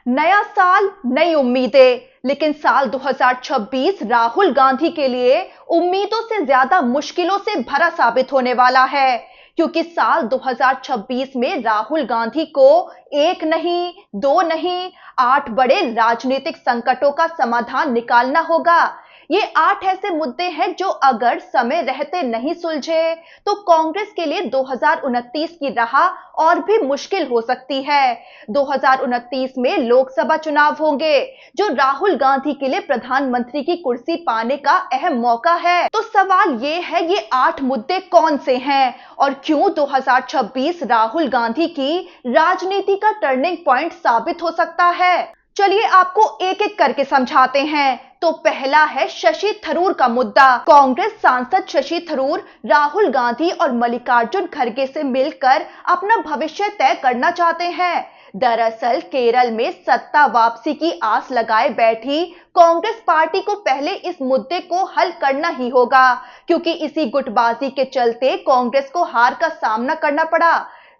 नया साल, नई उम्मीदें, लेकिन साल 2026 राहुल गांधी के लिए उम्मीदों से ज्यादा मुश्किलों से भरा साबित होने वाला है, क्योंकि साल 2026 में राहुल गांधी को एक नहीं, दो नहीं, 8 बड़े राजनीतिक संकटों का समाधान निकालना होगा। ये 8 ऐसे मुद्दे हैं जो अगर समय रहते नहीं सुलझे तो कांग्रेस के लिए 2029 की राह और भी मुश्किल हो सकती है। 2029 में लोकसभा चुनाव होंगे, जो राहुल गांधी के लिए प्रधानमंत्री की कुर्सी पाने का अहम मौका है। तो सवाल ये है, ये 8 मुद्दे कौन से हैं और क्यों 2026 राहुल गांधी की राजनीति का टर्निंग पॉइंट साबित हो सकता है। चलिए आपको एक एक करके समझाते हैं। तो पहला है शशि थरूर का मुद्दा। कांग्रेस सांसद शशि थरूर राहुल गांधी और मल्लिकार्जुन खड़गे से मिलकर अपना भविष्य तय करना चाहते हैं। दरअसल केरल में सत्ता वापसी की आस लगाए बैठी कांग्रेस पार्टी को पहले इस मुद्दे को हल करना ही होगा, क्योंकि इसी गुटबाजी के चलते कांग्रेस को हार का सामना करना पड़ा।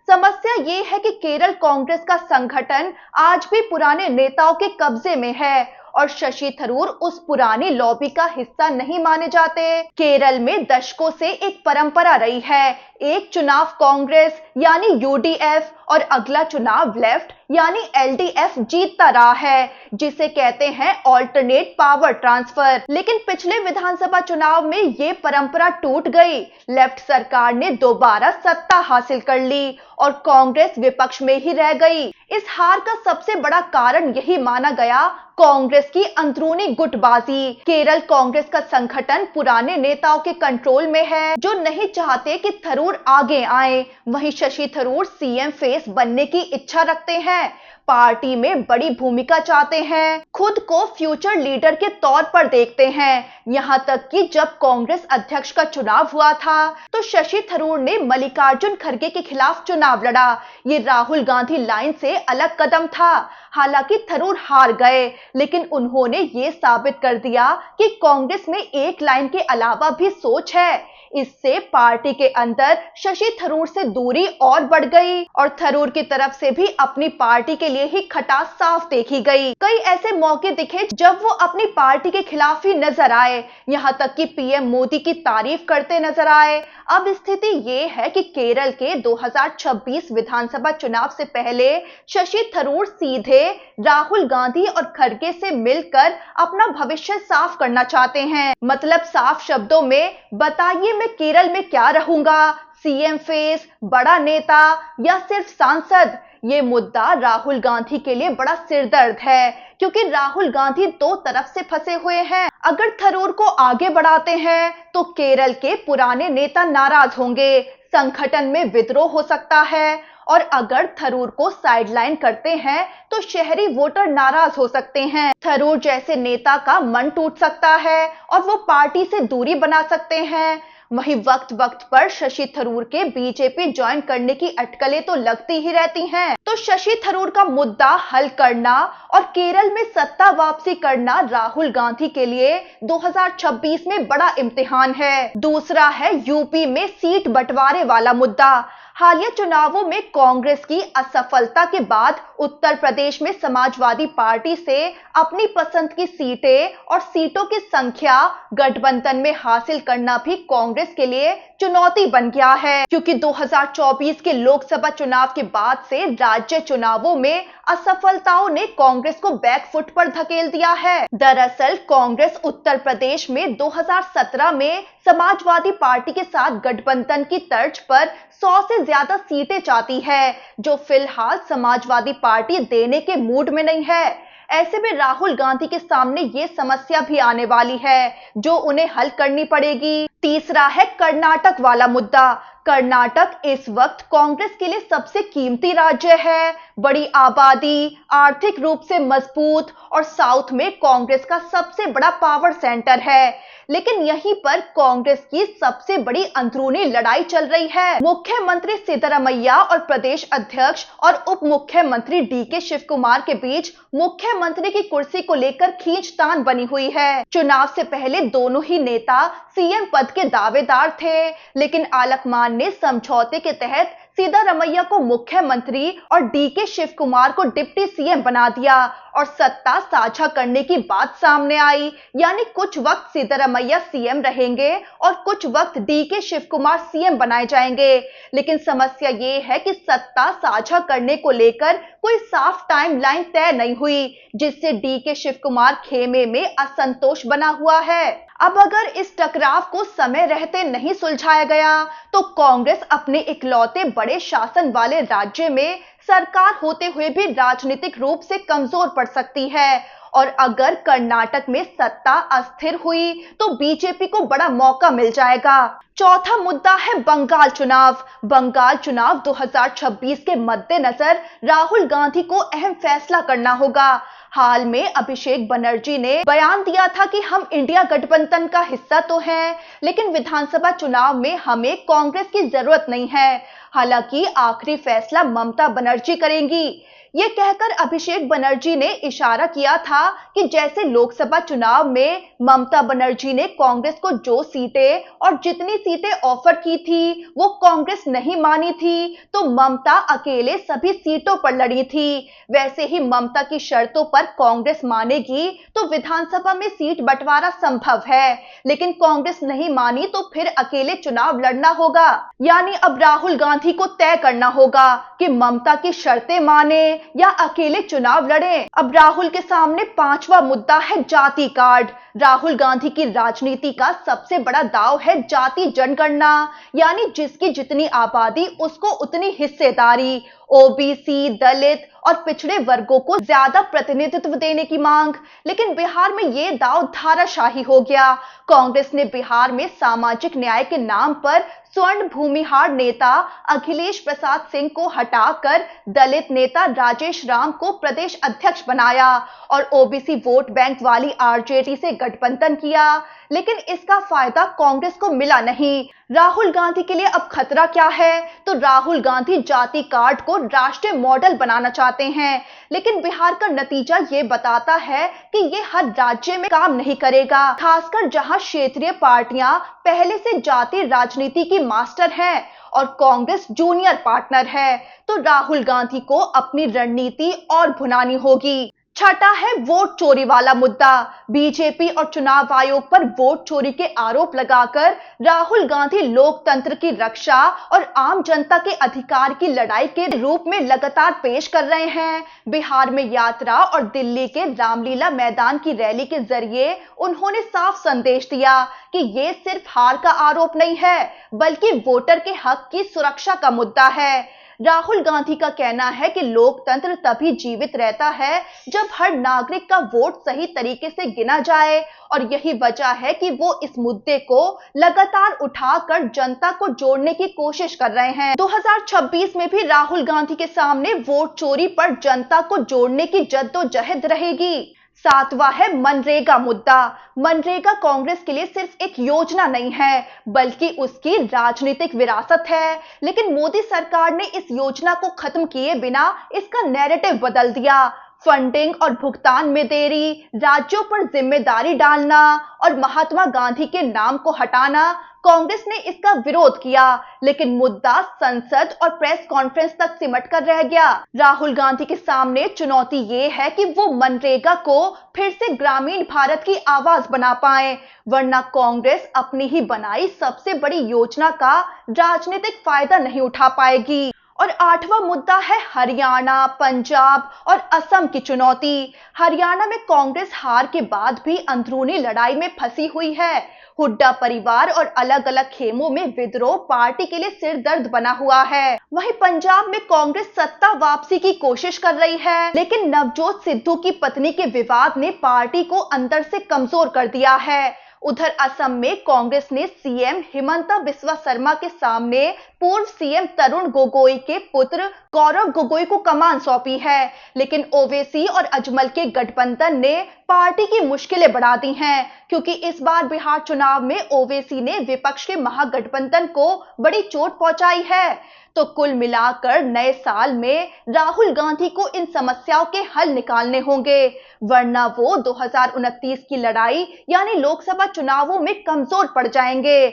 समस्या ये है कि केरल कांग्रेस का संगठन आज भी पुराने नेताओं के कब्जे में है और शशि थरूर उस पुरानी लॉबी का हिस्सा नहीं माने जाते। केरल में दशकों से एक परंपरा रही है, एक चुनाव कांग्रेस यानी यूडीएफ और अगला चुनाव लेफ्ट यानी एलडीएफ जीतता रहा है, जिसे कहते हैं ऑल्टरनेट पावर ट्रांसफर। लेकिन पिछले विधानसभा चुनाव में ये परंपरा टूट गई। लेफ्ट सरकार ने दोबारा सत्ता हासिल कर ली और कांग्रेस विपक्ष में ही रह गई। इस हार का सबसे बड़ा कारण यही माना गया कांग्रेस की अंदरूनी गुटबाजी। केरल कांग्रेस का संगठन पुराने नेताओं के कंट्रोल में है, जो नहीं चाहते कि थरूर आगे आए। वहीं शशि थरूर सीएम फेस बनने की इच्छा रखते हैं, पार्टी में बड़ी भूमिका चाहते हैं, खुद को फ्यूचर लीडर के तौर पर देखते हैं। यहां तक कि जब कांग्रेस अध्यक्ष का चुनाव हुआ था तो शशि थरूर ने मल्लिकार्जुन खड़गे के खिलाफ चुनाव लड़ा। ये राहुल गांधी लाइन से अलग कदम था। हालांकि थरूर हार गए, लेकिन उन्होंने ये साबित कर दिया कि कांग्रेस में एक लाइन के अलावा भी सोच है। इससे पार्टी के अंदर शशि थरूर से दूरी और बढ़ गई और थरूर की तरफ से भी अपनी पार्टी के लिए ही खटास साफ देखी गई। कई ऐसे मौके दिखे जब वो अपनी पार्टी के खिलाफ ही नजर आए, यहाँ तक कि पीएम मोदी की तारीफ करते नजर आए। अब स्थिति ये है कि केरल के 2026 विधानसभा चुनाव से पहले शशि थरूर सीधे राहुल गांधी और खड़गे से मिलकर अपना भविष्य साफ करना चाहते हैं। मतलब साफ शब्दों में बताइए, मैं केरल में क्या रहूंगा, सीएम फेस, बड़ा नेता या सिर्फ सांसद। ये मुद्दा राहुल गांधी के लिए बड़ा सिरदर्द है, क्योंकि राहुल गांधी दो तरफ से फंसे हुए हैं। अगर थरूर को आगे बढ़ाते हैं तो केरल के पुराने नेता नाराज होंगे, संगठन में विद्रोह हो सकता है, और अगर थरूर को साइडलाइन करते हैं तो शहरी वोटर नाराज हो सकते हैं। थरूर जैसे नेता का मन टूट सकता है और वो पार्टी से दूरी बना सकते हैं। वहीं वक्त वक्त पर शशि थरूर के बीजेपी ज्वाइन करने की अटकलें तो लगती ही रहती हैं। तो शशि थरूर का मुद्दा हल करना और केरल में सत्ता वापसी करना राहुल गांधी के लिए 2026 में बड़ा इम्तिहान है। दूसरा है यूपी में सीट बंटवारे वाला मुद्दा। हालिया चुनावों में कांग्रेस की असफलता के बाद उत्तर प्रदेश में समाजवादी पार्टी से अपनी पसंद की सीटें और सीटों की संख्या गठबंधन में हासिल करना भी कांग्रेस के लिए चुनौती बन गया है, क्योंकि 2024 के लोकसभा चुनाव के बाद से राज्य चुनावों में असफलताओं ने कांग्रेस को बैकफुट पर धकेल दिया है। दरअसल कांग्रेस उत्तर प्रदेश में 2017 में समाजवादी पार्टी के साथ गठबंधन की तर्ज पर 100 से ज्यादा सीटें चाहती है, जो फिलहाल समाजवादी पार्टी देने के मूड में नहीं है। ऐसे में राहुल गांधी के सामने ये समस्या भी आने वाली है, जो उन्हें हल करनी पड़ेगी। तीसरा है कर्नाटक वाला मुद्दा। कर्नाटक इस वक्त कांग्रेस के लिए सबसे कीमती राज्य है। बड़ी आबादी, आर्थिक रूप से मजबूत और साउथ में कांग्रेस का सबसे बड़ा पावर सेंटर है। लेकिन यहीं पर कांग्रेस की सबसे बड़ी अंदरूनी लड़ाई चल रही है। मुख्यमंत्री सिद्धरामैया और प्रदेश अध्यक्ष और उप मुख्यमंत्री डीके शिव कुमार के बीच मुख्यमंत्री की कुर्सी को लेकर खींचतान बनी हुई है। चुनाव से पहले दोनों ही नेता सीएम पद के दावेदार थे, लेकिन आलकमान सरकार ने समझौते के तहत सिद्धारमैया को मुख्यमंत्री और डीके शिव कुमार को डिप्टी सीएम बना दिया और सत्ता साझा करने की बात सामने आई। यानी कुछ वक्त सिद्धारमैया सीएम रहेंगे और कुछ वक्त डीके शिव कुमार सीएम बनाए जाएंगे। लेकिन समस्या ये है कि सत्ता साझा करने को लेकर कोई साफ टाइमलाइन तय नहीं हुई, जिससे डीके शिव कुमार खेमे में असंतोष बना हुआ है। अब अगर इस टकराव को समय रहते नहीं सुलझाया गया तो कांग्रेस अपने इकलौते बड़े शासन वाले राज्य में सरकार होते हुए भी राजनीतिक रूप से कमजोर पड़ सकती है। और अगर कर्नाटक में सत्ता अस्थिर हुई तो बीजेपी को बड़ा मौका मिल जाएगा। चौथा मुद्दा है बंगाल चुनाव। बंगाल चुनाव 2026 के मद्देनजर राहुल गांधी को अहम फैसला करना होगा। हाल में अभिषेक बनर्जी ने बयान दिया था कि हम इंडिया गठबंधन का हिस्सा तो हैं, लेकिन विधानसभा चुनाव में हमें कांग्रेस की जरूरत नहीं है। हालांकि आखिरी फैसला ममता बनर्जी करेंगी। ये कहकर अभिषेक बनर्जी ने इशारा किया था कि जैसे लोकसभा चुनाव में ममता बनर्जी ने कांग्रेस को जो सीटें और जितनी सीटें ऑफर की थी वो कांग्रेस नहीं मानी थी, तो ममता अकेले सभी सीटों पर लड़ी थी। वैसे ही ममता की शर्तों पर कांग्रेस मानेगी तो विधानसभा में सीट बंटवारा संभव है, लेकिन कांग्रेस नहीं मानी तो फिर अकेले चुनाव लड़ना होगा। यानी अब राहुल गांधी को तय करना होगा कि ममता की शर्तें माने या अकेले चुनाव लड़ें। अब राहुल के सामने पांचवा मुद्दा है जाति कार्ड। राहुल गांधी की राजनीति का सबसे बड़ा दाव है जाति जनगणना, यानी जिसकी जितनी आबादी उसको उतनी हिस्सेदारी। ओबीसी, दलित और पिछड़े वर्गों को ज्यादा प्रतिनिधित्व देने की मांग। लेकिन बिहार में ये दाव धाराशाही हो गया। कांग्रेस ने बिहार में सामाजिक न्याय के नाम पर स्वर्ण भूमिहार नेता अखिलेश प्रसाद सिंह को हटाकर दलित नेता राजेश राम को प्रदेश अध्यक्ष बनाया और ओबीसी वोट बैंक वाली आरजेडी से गठबंधन किया। लेकिन इसका फायदा कांग्रेस को मिला नहीं। राहुल गांधी के लिए अब खतरा क्या है? तो राहुल गांधी जाति कार्ड को राष्ट्रीय मॉडल बनाना चाहते हैं, लेकिन बिहार का नतीजा ये बताता है कि ये हर राज्य में काम नहीं करेगा, खासकर जहां क्षेत्रीय पार्टियां पहले से जाति राजनीति की मास्टर हैं और कांग्रेस जूनियर पार्टनर है। तो राहुल गांधी को अपनी रणनीति और भुनानी होगी। छठा है वोट चोरी वाला मुद्दा। बीजेपी और चुनाव आयोग पर वोट चोरी के आरोप लगाकर राहुल गांधी लोकतंत्र की रक्षा और आम जनता के अधिकार की लड़ाई के रूप में लगातार पेश कर रहे हैं। बिहार में यात्रा और दिल्ली के रामलीला मैदान की रैली के जरिए उन्होंने साफ संदेश दिया कि ये सिर्फ हार का आरोप नहीं है, बल्कि वोटर के हक की सुरक्षा का मुद्दा है। राहुल गांधी का कहना है कि लोकतंत्र तभी जीवित रहता है जब हर नागरिक का वोट सही तरीके से गिना जाए, और यही वजह है कि वो इस मुद्दे को लगातार उठाकर जनता को जोड़ने की कोशिश कर रहे हैं। 2026 में भी राहुल गांधी के सामने वोट चोरी पर जनता को जोड़ने की जद्दोजहद रहेगी। सातवां है मनरेगा मुद्दा। मनरेगा कांग्रेस के लिए सिर्फ एक योजना नहीं है, बल्कि उसकी राजनीतिक विरासत है। लेकिन मोदी सरकार ने इस योजना को खत्म किए बिना इसका नैरेटिव बदल दिया। फंडिंग और भुगतान में देरी, राज्यों पर जिम्मेदारी डालना और महात्मा गांधी के नाम को हटाना। कांग्रेस ने इसका विरोध किया, लेकिन मुद्दा संसद और प्रेस कॉन्फ्रेंस तक सिमट कर रह गया। राहुल गांधी के सामने चुनौती ये है कि वो मनरेगा को फिर से ग्रामीण भारत की आवाज बना पाए, वरना कांग्रेस अपनी ही बनाई सबसे बड़ी योजना का राजनीतिक फायदा नहीं उठा पाएगी। और आठवां मुद्दा है हरियाणा, पंजाब और असम की चुनौती। हरियाणा में कांग्रेस हार के बाद भी अंदरूनी लड़ाई में फंसी हुई है। हुड्डा परिवार और अलग अलग खेमों में विद्रोह पार्टी के लिए सिरदर्द बना हुआ है। वहीं पंजाब में कांग्रेस सत्ता वापसी की कोशिश कर रही है, लेकिन नवजोत सिद्धू की पत्नी के विवाद ने पार्टी को अंदर से कमजोर कर दिया है। उधर असम में कांग्रेस ने सीएम हिमंता बिस्वा शर्मा के सामने पूर्व सीएम तरुण गोगोई के पुत्र गौरव गोगोई को कमान सौंपी है, लेकिन ओवैसी और अजमल के गठबंधन ने पार्टी की मुश्किलें बढ़ा दी हैं, क्योंकि इस बार बिहार चुनाव में ओवैसी ने विपक्ष के महागठबंधन को बड़ी चोट पहुंचाई है। तो कुल मिलाकर नए साल में राहुल गांधी को इन समस्याओं के हल निकालने होंगे, वरना वो 2029 की लड़ाई यानी लोकसभा चुनावों में कमजोर पड़ जाएंगे।